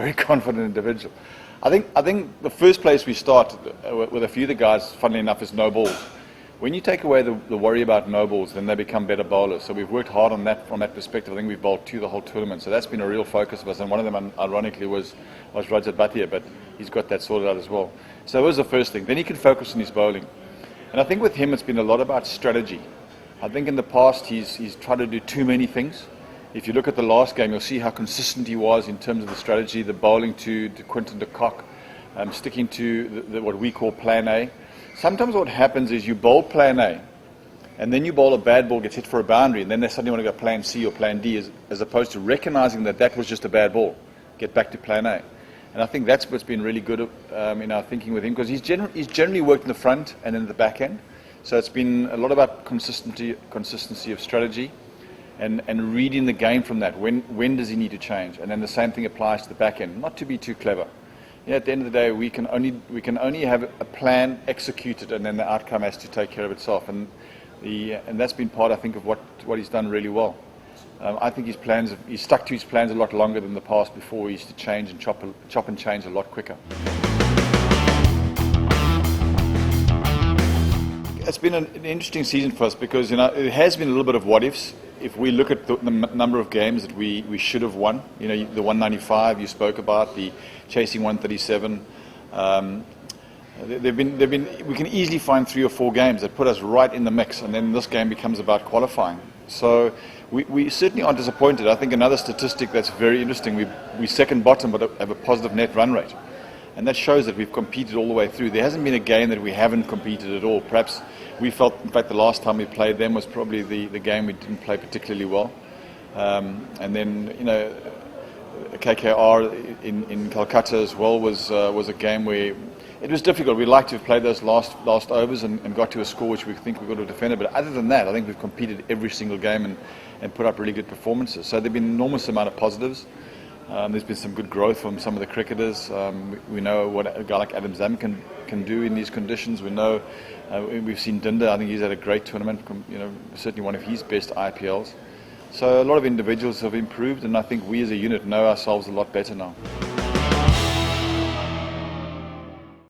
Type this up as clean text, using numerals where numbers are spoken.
very confident individual. I think the first place we start with a few of the guys, funnily enough, is no balls. When you take away the worry about no balls, then they become better bowlers. So we've worked hard on that from that perspective. I think we've bowled 2 the whole tournament. So that's been a real focus of us. And one of them, ironically, was Rajat Bhatia, but he's got that sorted out as well. So that was the first thing. Then he can focus on his bowling. And I think with him, it's been a lot about strategy. I think in the past, he's tried to do too many things. If you look at the last game, you'll see how consistent he was in terms of the strategy, the bowling to Quinton de Kock, sticking to what we call plan A. Sometimes what happens is you bowl plan A, and then you bowl a bad ball, gets hit for a boundary, and then they suddenly want to go plan C or plan D, as opposed to recognizing that was just a bad ball, get back to plan A. And I think that's what's been really good in our thinking with him, because he's generally worked in the front and in the back end. So it's been a lot about consistency of strategy, and reading the game from that. When does he need to change? And then the same thing applies to the back end. Not to be too clever. Yeah, at the end of the day, we can only have a plan executed, and then the outcome has to take care of itself. And that's been part, I think, of what he's done really well. I think he's stuck to his plans a lot longer than the past before. He used to change and chop and change a lot quicker. It's been an interesting season for us because it has been a little bit of what ifs. If we look at the number of games that we should have won, the 195 you spoke about, the chasing 137, we can easily find 3 or 4 games that put us right in the mix, and then this game becomes about qualifying. So we certainly aren't disappointed. I think another statistic that's very interesting, we second bottom but have a positive net run rate. And that shows that we've competed all the way through. There hasn't been a game that we haven't competed at all. Perhaps we felt, in fact, the last time we played them was probably the game we didn't play particularly well. And then, KKR in Calcutta as well was a game where it was difficult. We'd like to have played those last overs and got to a score which we think we could have defended. But other than that, I think we've competed every single game and put up really good performances. So there've been an enormous amount of positives. There's been some good growth from some of the cricketers. We know what a guy like Adam Zam can do in these conditions. We know we've seen Dinda. I think he's had a great tournament. Certainly one of his best IPLs. So a lot of individuals have improved, and I think we as a unit know ourselves a lot better now.